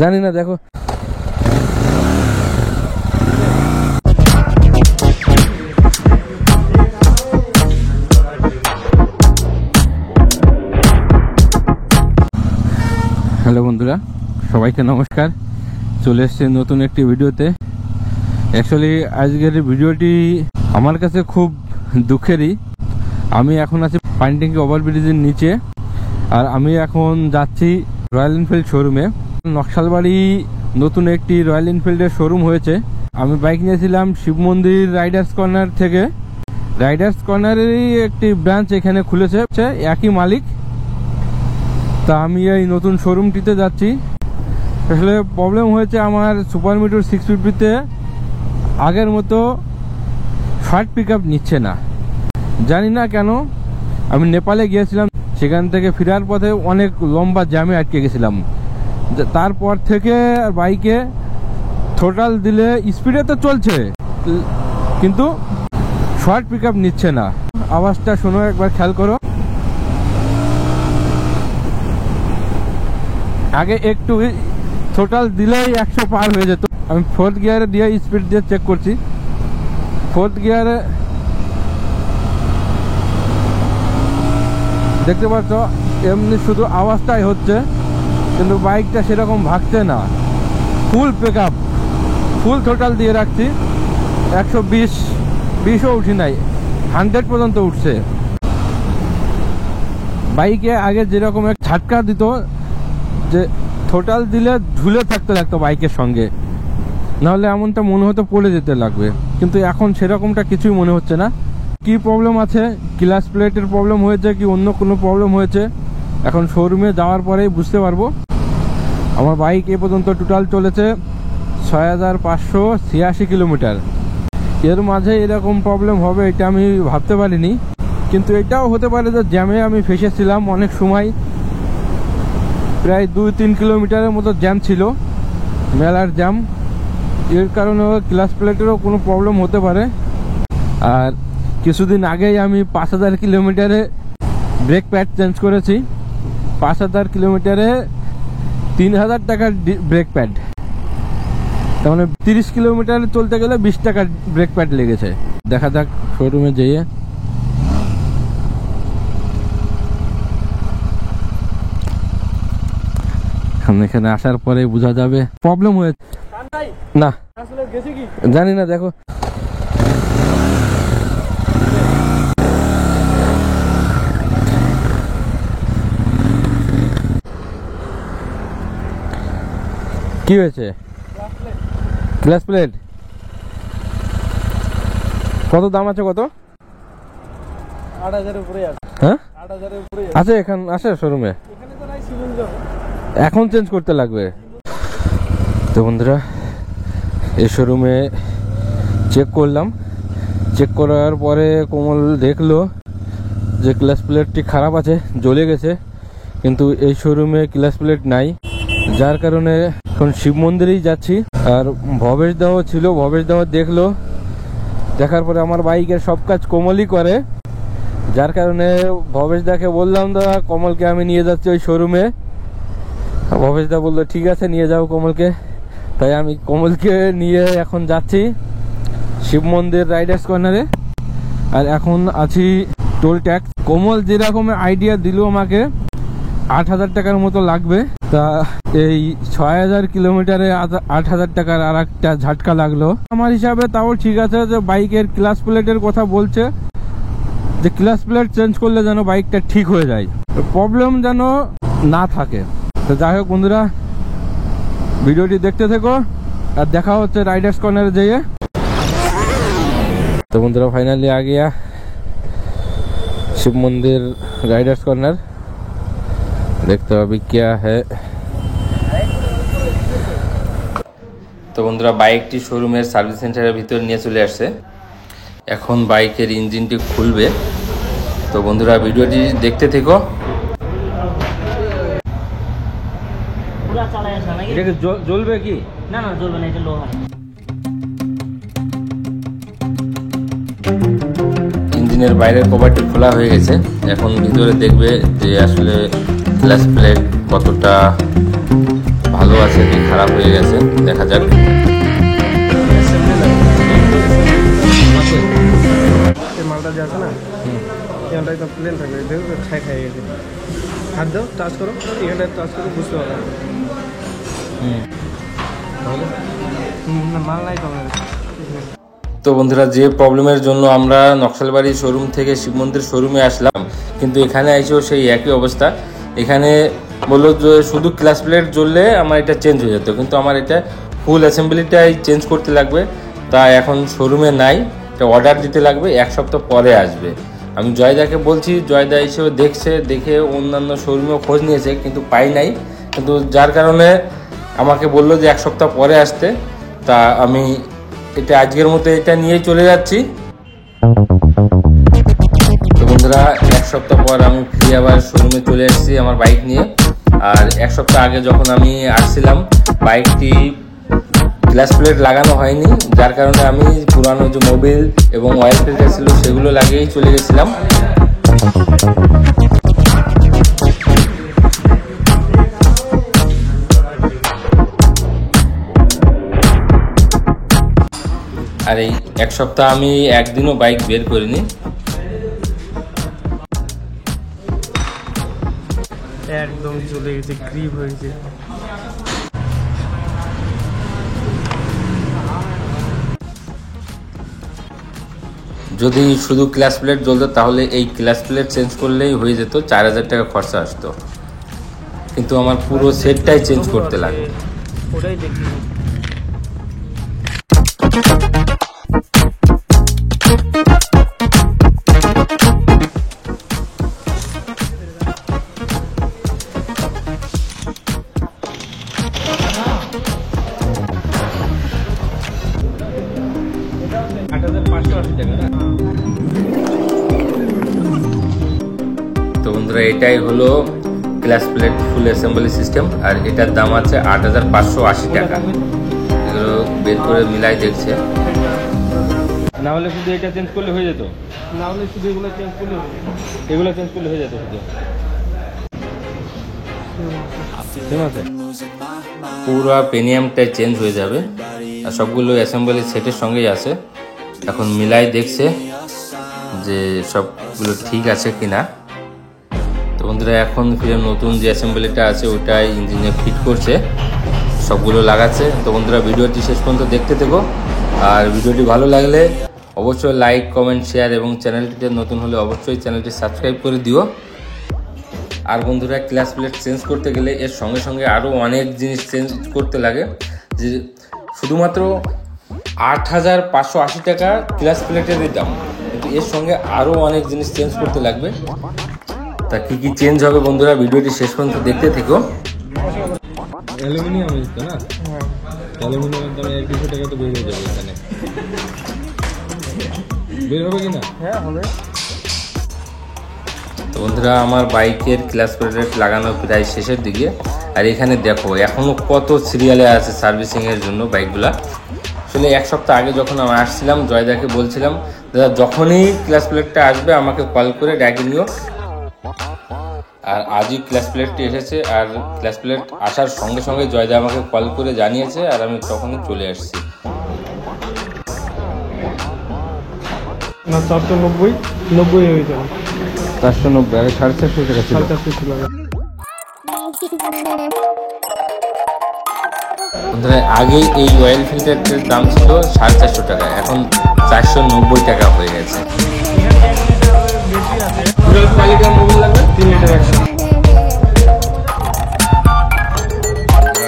জানি না, দেখো। হ্যালো বন্ধুরা, সবাইকে নমস্কার। চলে এসছে নতুন একটি ভিডিওতে। অ্যাকচুয়ালি আজকের ভিডিওটি আমার কাছে খুব দুঃখেরই। আমি এখন আছি পানিট্যাঙ্কি ওভারব্রিজের নিচে, আর আমি এখন যাচ্ছি রয়্যাল এনফিল্ড শোরুমে। নকশালবাড়ি নতুন একটি রয়্যাল এনফিল্ডের শোরুম হয়েছে। আমি বাইক নিয়েছিলাম শিব মন্দির রাইডার্স কর্নার থেকে। রাইডার্স কর্নারেরই একটি ব্রাঞ্চ এখানে খুলেছে, একই মালিক। তা আমি এই নতুন শোরুমটিতে যাচ্ছি। আসলে প্রবলেম হয়েছে, আমার সুপার মিটর 650-তে আগের মতো শর্ট পিক আপ নিচ্ছে না। জানি না কেন। আমি নেপালে গিয়েছিলাম, সেখান থেকে ফেরার পথে অনেক লম্বা জ্যামে আটকে গেছিলাম। তারপর থেকে বাইকে থ্রোটল দিলে স্পিডে তো চলছে, কিন্তু শর্ট পিক আপ নিচ্ছে না। আওয়াজটা শোনো, একবার খেয়াল করো। আগে একটু থ্রোটল দিলেই 100 পার হয়ে যেত। আমি ফোর্থ গিয়ারে দিয়ে স্পিড দিয়ে চেক করছি। ফোর্থ গিয়ারে দেখতে পাচ্ছ এমনি শুধু আওয়াজটাই হচ্ছে, কিন্তু বাইকটা সেরকম ভাগছে না। ফুল পিক আপ, ফুল থ্রোটল দিয়ে রাখছি। 120-20ও উঠি নাই, 100 পর্যন্ত উঠছে। বাইকে আগে যেরকম এক ঝাটকা দিত, যে থ্রোটল দিলে ঝুলে থাকতে লাগতো বাইকের সঙ্গে, নাহলে এমনটা মনে হতো পড়ে যেতে লাগবে। কিন্তু এখন সেরকমটা কিছুই মনে হচ্ছে না। কি প্রবলেম আছে, ক্লাচ প্লেটের প্রবলেম হয়েছে কি অন্য কোনো প্রবলেম হয়েছে, এখন শোরুমে যাওয়ার পরেই বুঝতে পারবো। আমার বাইক এ পর্যন্ত টোটাল চলেছে 6586 কিলোমিটার। এর মাঝে এরকম প্রবলেম হবে এটা আমি ভাবতে পারিনি। কিন্তু এটাও হতে পারে যে জ্যামে আমি ফেসেছিলাম অনেক সময়। প্রায় 2-3 কিলোমিটারের মতো জ্যাম ছিল, মেলার জ্যাম। এর কারণে ক্লাচ প্লেটেরও কোনো প্রবলেম হতে পারে। আর কিছুদিন আগেই আমি 5000 কিলোমিটারে ব্রেক প্যাড চেঞ্জ করেছি। 5000 কিলোমিটারে 3000 টাকার ব্রেক প্যাড। তার মানে 30 কিলোমিটার চলতে গেলে 20 টাকার ব্রেক প্যাড লেগেছে। দেখা যাক শোরুমে যেয়ে। এখানে আসার পরে বোঝা যাবে প্রবলেম হয়েছে না। জানি না, দেখো। কি হয়েছে? ক্লাচ প্লেট কত দাম আছে? কত? 8000 উপরে আছে। হ্যাঁ, 8000 উপরে আছে। এখানে আসে শোরুমে, এখানে তো নাই, সিমুল যাবে, এখন চেঞ্জ করতে লাগবে। তো বন্ধুরা, এই শোরুমে চেক করলাম। চেক করার পরে কোমল দেখলো যে ক্লাচ প্লেটটি খারাপ আছে, জ্বলে গেছে। কিন্তু এই শোরুমে ক্লাচ প্লেট নাই, যার কারণে এখন শিব মন্দিরেই যাচ্ছি। আর ভবেশ দাও ছিল, ভবেশ দাও দেখলো। দেখার পরে আমার বাইকের সব কাজ কোমলই করে, যার কারণে ভবেশ দাকে বললাম, দাদা কমলকে আমি নিয়ে যাচ্ছি ওই শোরুমে। ভবেশ দা বললো ঠিক আছে, নিয়ে যাও কমলকে। তাই আমি কমলকে নিয়ে এখন যাচ্ছি শিব মন্দির রাইডার্স কর্নারে। আর এখন আছি টোল ট্যাক্স। কমল যেরকম আইডিয়া দিল আমাকে, 8000 টাকার মতো লাগবে। তা এই 6000 কিলোমিটারে 8000 টাকার আর একটা ঝাটকা লাগলো। আমার হিসাবে তাও ঠিক আছে, যে বাইকের ক্লাচ প্লেটের কথা বলছে, যে ক্লাচ প্লেট চেঞ্জ করলে যেন বাইকটা ঠিক হয়ে যায়, প্রবলেম যেন না থাকে। তো যাই হোক বন্ধুরা, ভিডিওটি দেখতে থেকো, আর দেখা হচ্ছে রাইডার্স কর্নারে যেয়ে। तो बंधुरा फाइनली आ गया शिव मंदिर राइडर्स कॉर्नर। देखते हो अभी क्या है। तो बंधुरा बाइकटी शोरूमेर सार्विस सेंटारेर भितर निये चले आसছে। এখন বাইকের ইঞ্জিনটি খুলবে। তো বন্ধুরা ভিডিওটি দেখতে থেকো। পুরো চালাই আসা নাকি? এটা জ্বলবে কি? না না জ্বলবে না, এটা লোহা। ইঞ্জিনের বাইরের কভারটি খোলা হয়ে গেছে। এখন ভিতরে দেখবে যে আসলে ক্লাচ প্লেট কতটা সেটি খারাপ হয়ে গেছে, দেখা যাক। মালটা যে আছে না, এখানটা একদম প্লেন থাকবে, দেখো ছাই খাই গেছে। হাত দাও, টাচ করো, এখানটায় টাচ করো, বুঝতে পারো। মাল নাই তো আমাদের। তো বন্ধুরা, যে প্রবলেমের জন্য আমরা নকশালবাড়ি শোরুম থেকে শিব মন্দির শোরুমে আসলাম, কিন্তু এখানে এসেও সেই একই অবস্থা। এখানে বললো যে শুধু ক্লাস প্লেট জ্বললে আমার এটা চেঞ্জ হয়ে যেত, কিন্তু আমার এটা ফুল অ্যাসেম্বলিটাই চেঞ্জ করতে লাগবে। তা এখন শোরুমে নাই, এটা অর্ডার দিতে লাগবে, 1 সপ্তাহ পরে আসবে। আমি জয়দাকে বলছি, জয়দা এসেও দেখছে, দেখে অন্যান্য শোরুমেও খোঁজ নিয়েছে, কিন্তু পাই নাই। কিন্তু যার কারণে আমাকে বললো যে 1 সপ্তাহ পরে আসতে। তা আমি এটা আজকের মতো এটা নিয়েই চলে যাচ্ছি। তো বন্ধুরা, 1 সপ্তাহ পর আমি ফিরে আবার শোরুমে চলে এসেছি আমার বাইক নিয়ে। আর 1 সপ্তাহ আগে যখন আমি আসছিলাম, বাইকটি গ্লাস প্লেট লাগানো হয়নি, যার কারণে আমি পুরানো যে মোবিল এবং অয়েল ফিল্টার ছিল সেগুলো লাগিয়েই চলে গেছিলাম। আর এই 1 সপ্তাহ আমি একদিনও বাইক বের করিনি। একদম চলে গেছে, গ্রিপ হয়েছে। যদি শুধু ক্লাস প্লেট জ্বলতো তাহলে এই ক্লাস প্লেট চেঞ্জ করলেই হয়ে যেত, 4000 টাকা খরচা আসতো, কিন্তু আমার পুরো সেটটাই চেঞ্জ করতে লাগে। ওটাই দেখি। তো বন্ধুরা, এটাই হলো class plate full assembly system, আর এটার দাম আছে 8580 টাকা। এগুলো বের করে মিলাই দেখছে। না হলে শুধু এটা চেঞ্জ করলে হয়ে যেত, না হলে শুধু এগুলো চেঞ্জ করলে হবে। এগুলো চেঞ্জ করলে হয়ে যেত শুধু। ঠিক আছে, পুরো পেনিয়ামটাই চেঞ্জ হয়ে যাবে, আর সবগুলো অ্যাসেম্বলি সেটের সঙ্গেই আছে। এখন মিলাই দেখছে যে সবগুলো ঠিক আছে কিনা। তো বন্ধুরা, এখন ফিরে নতুন যে অ্যাসেম্বলিটা আছে ওটাই ইঞ্জিনে ফিট করছে, সবগুলো লাগাচ্ছে। তো বন্ধুরা, ভিডিওটি শেষ পর্যন্ত দেখতে থেকো, আর ভিডিওটি ভালো লাগলে অবশ্যই লাইক, কমেন্ট, শেয়ার এবং চ্যানেলটিতে নতুন হলে অবশ্যই চ্যানেলটি সাবস্ক্রাইব করে দিও। আর বন্ধুরা, ক্লাস প্লেট চেঞ্জ করতে গেলে এর সঙ্গে সঙ্গে আরও অনেক জিনিস চেঞ্জ করতে লাগে, যে শুধুমাত্র 8580 টাকা ক্লাস প্লেটেরই দাম, কিন্তু এর সঙ্গে আরও অনেক জিনিস চেঞ্জ করতে লাগবে। তা কী কী চেঞ্জ হবে বন্ধুরা, ভিডিওটি শেষ পর্যন্ত দেখতে থেকো। অ্যালুমিনিয়াম তো না, অ্যালুমিনিয়ামের দামে 1-200 টাকা তো বের হয়ে যাবে। এখানে বের হবে কিনা? হ্যাঁ, হবে। তো বন্ধুরা, আমার বাইকের ক্লাস প্লেট লাগানো প্রায় শেষের দিকে, আর এখানে দেখো এখনও কত সিরিয়ালে আছে সার্ভিসিংয়ের জন্য বাইকগুলা। আসলে 1 সপ্তাহ আগে যখন আমি আসছিলাম, জয়দাকে বলছিলাম, দাদা যখনই ক্লাস প্লেটটা আসবে আমাকে কল করে ডেকে নিও। আর আজই ক্লাস প্লেটটি এসেছে, আর ক্লাস প্লেট আসার সঙ্গে সঙ্গে জয়দা আমাকে কল করে জানিয়েছে, আর আমি তখনই চলে আসছি। না, 490 হয়ে যাবে। 490 আগে 450 টাকা ছিল। 450 ছিল। আগে এই অয়েল ফিল্টারটির দাম ছিল 450 টাকা, এখন 490 টাকা হয়ে গেছে।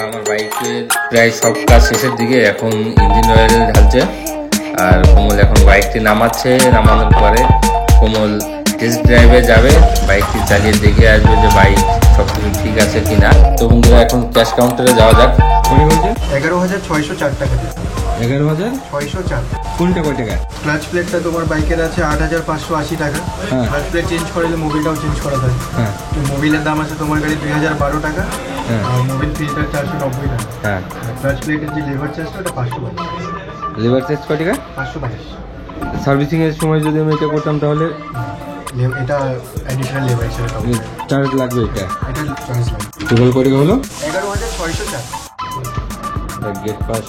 আমার বাইকের প্রায় সব কাজ শেষের দিকে, এখন ইঞ্জিন অয়েল ঢালছে, আর কোমল এখন বাইকটি নামাচ্ছে। নামানোর পরে কোমল টেস্ট ড্রাইভে যাবে, বাইকটি চালিয়ে দেখে আসবে যে বাইক সব কিছু ঠিক আছে কিনা। তো বন্ধুরা, এখন ক্যাশ কাউন্টারে যাওয়া যাক। 11,604 টাকা। 11,604 কোনটা কয় টাকা? ক্লাচ প্লেটটা তোমার বাইকের আছে 8,580 টাকা। ক্লাচ প্লেট চেঞ্জ করলে মোবিলটাও চেঞ্জ করা যায়। তো মোবিলের দাম আছে তোমার গাড়ি 2012 টাকা, আর মোবিল ফিল্টার 490 টাকা। ক্লাচ প্লেটের যে লেবার চার্জটা ওটা 522। লেবার চার্জ কয় টাকা? 522। সার্ভিসিং এর সময় যদি আমি এটা করতাম তাহলে এটা অ্যাডিশনাল লেবার হিসেবে চার্জ লাগবে। এটা চার্জ লাগবে। টোটাল কয় টাকা হলো? 11,604। Gate pass.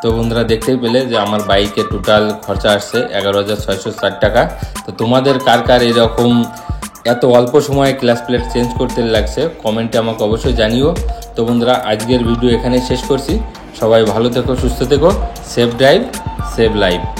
তো বন্ধুরা দেখতেই পেলে যে আমার বাইকে টোটাল খরচা আসছে 11,660 টাকা। তো তোমাদের কার কার এরকম এত অল্প সময়ে ক্লাস প্লেট চেঞ্জ করতে লাগছে কমেন্টে আমাকে অবশ্যই জানিও। তো বন্ধুরা আজকের ভিডিও এখানেই শেষ করছি। সবাই ভালো থেকো, সুস্থ থেকো, সেফ ড্রাইভ সেভ লাইফ।